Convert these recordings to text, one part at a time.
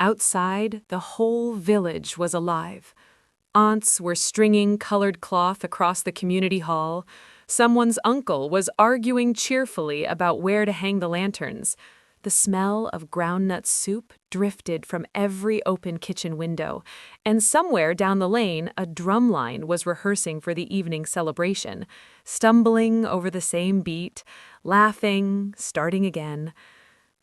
Outside, the whole village was alive. Aunts were stringing colored cloth across the community hall. Someone's uncle was arguing cheerfully about where to hang the lanterns. The smell of groundnut soup drifted from every open kitchen window, and somewhere down the lane a drumline was rehearsing for the evening celebration, stumbling over the same beat, laughing, starting again.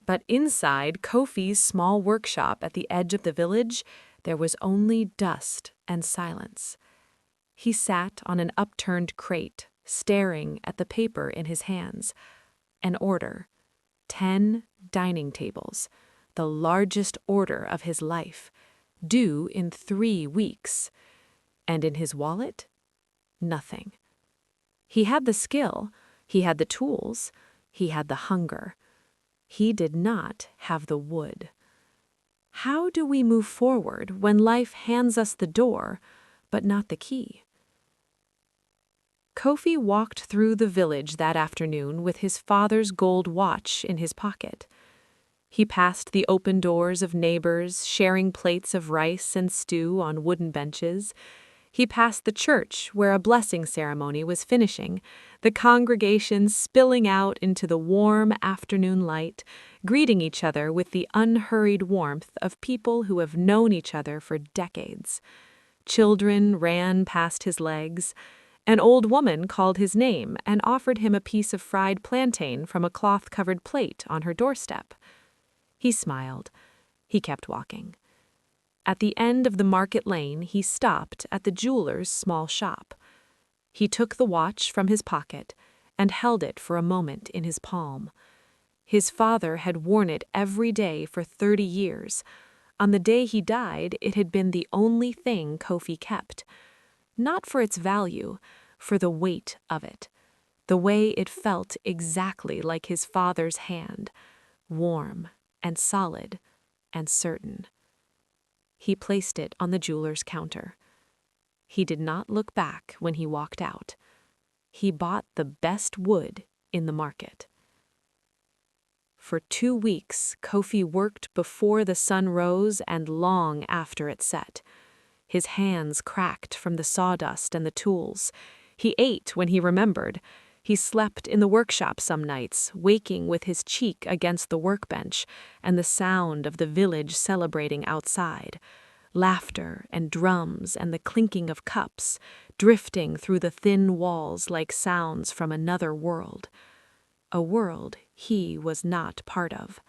But inside Kofi's small workshop at the edge of the village, there was only dust and silence. He sat on an upturned crate, staring at the paper in his hands. An order. 10 dining tables, the largest order of his life, due in 3 weeks. And in his wallet? Nothing. He had the skill, he had the tools, he had the hunger. He did not have the wood. How do we move forward when life hands us the door, but not the key? Kofi walked through the village that afternoon with his father's gold watch in his pocket. He passed the open doors of neighbors sharing plates of rice and stew on wooden benches. He passed the church where a blessing ceremony was finishing, the congregation spilling out into the warm afternoon light, greeting each other with the unhurried warmth of people who have known each other for decades. Children ran past his legs. An old woman called his name and offered him a piece of fried plantain from a cloth-covered plate on her doorstep. He smiled. He kept walking. At the end of the market lane, he stopped at the jeweler's small shop. He took the watch from his pocket and held it for a moment in his palm. His father had worn it every day for 30 years. On the day he died, it had been the only thing Kofi kept. Not for its value, for the weight of it. The way it felt exactly like his father's hand, warm and solid and certain. He placed it on the jeweler's counter. He did not look back when he walked out. He bought the best wood in the market. For 2 weeks, Kofi worked before the sun rose and long after it set. His hands cracked from the sawdust and the tools. He ate when he remembered. He slept in the workshop some nights, waking with his cheek against the workbench and the sound of the village celebrating outside. Laughter and drums and the clinking of cups, drifting through the thin walls like sounds from another world. A world he was not part of.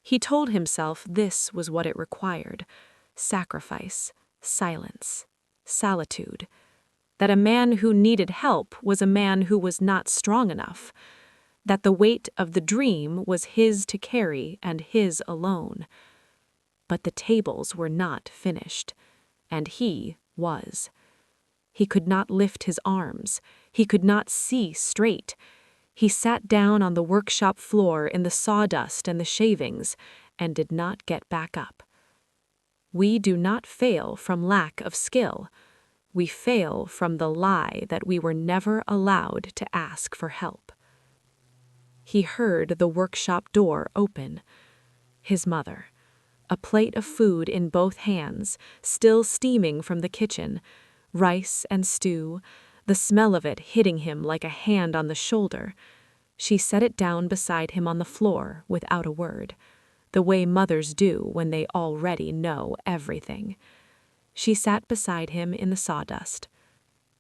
He told himself this was what it required: sacrifice, silence, solitude. That a man who needed help was a man who was not strong enough. That the weight of the dream was his to carry and his alone. But the tables were not finished, and he was. He could not lift his arms. He could not see straight. He sat down on the workshop floor in the sawdust and the shavings and did not get back up. We do not fail from lack of skill. We fail from the lie that we were never allowed to ask for help. He heard the workshop door open. His mother, a plate of food in both hands, still steaming from the kitchen, rice and stew, the smell of it hitting him like a hand on the shoulder. She set it down beside him on the floor without a word, the way mothers do when they already know everything. She sat beside him in the sawdust.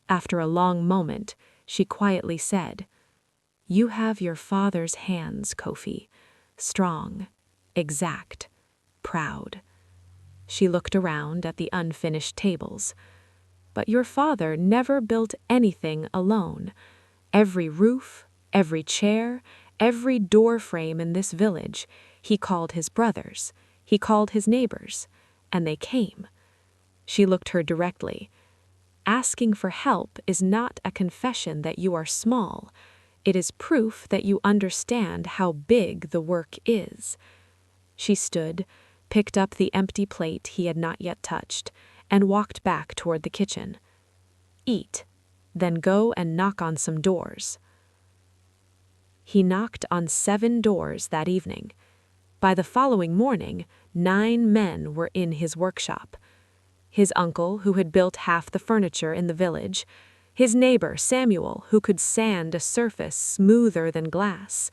After a long moment, she quietly said, "You have your father's hands, Kofi. Strong, exact, proud." She looked around at the unfinished tables. "But your father never built anything alone. Every roof, every chair, every door frame in this village, he called his brothers, he called his neighbors, and they came." She looked her directly. Asking for help is not a confession that you are small. It is proof that you understand how big the work is. She stood, picked up the empty plate he had not yet touched, and walked back toward the kitchen. "Eat, then go and knock on some doors." He knocked on 7 doors that evening. By the following morning, 9 men were in his workshop. His uncle, who had built half the furniture in the village, his neighbor Samuel, who could sand a surface smoother than glass,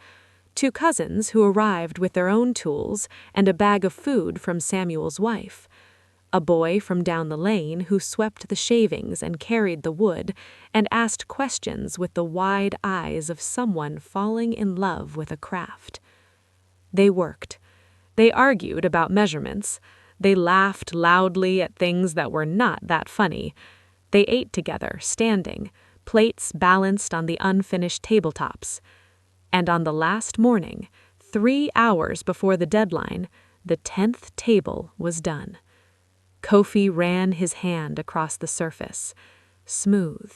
2 cousins who arrived with their own tools and a bag of food from Samuel's wife, a boy from down the lane who swept the shavings and carried the wood and asked questions with the wide eyes of someone falling in love with a craft. They worked. They argued about measurements. They laughed loudly at things that were not that funny. They ate together, standing, plates balanced on the unfinished tabletops. And on the last morning, 3 hours before the deadline, the 10th table was done. Kofi ran his hand across the surface. Smooth,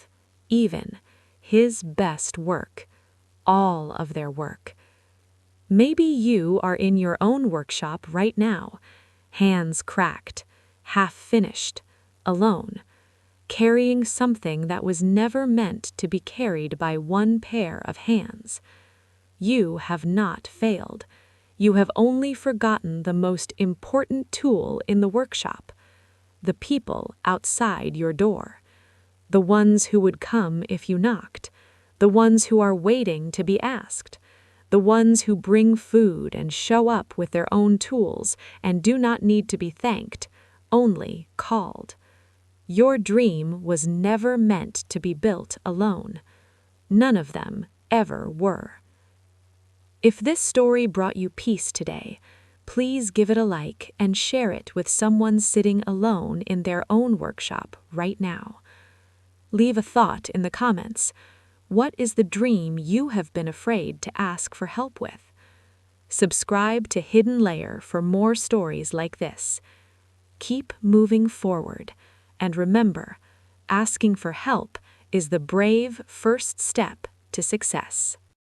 even, his best work, all of their work. Maybe you are in your own workshop right now, hands cracked, half finished, alone, carrying something that was never meant to be carried by one pair of hands. You have not failed. You have only forgotten the most important tool in the workshop, the people outside your door, the ones who would come if you knocked, the ones who are waiting to be asked, the ones who bring food and show up with their own tools and do not need to be thanked, only called. Your dream was never meant to be built alone. None of them ever were. If this story brought you peace today, please give it a like and share it with someone sitting alone in their own workshop right now. Leave a thought in the comments. What is the dream you have been afraid to ask for help with? Subscribe to HiddenLayer for more stories like this. Keep moving forward, and remember, asking for help is the brave first step to success.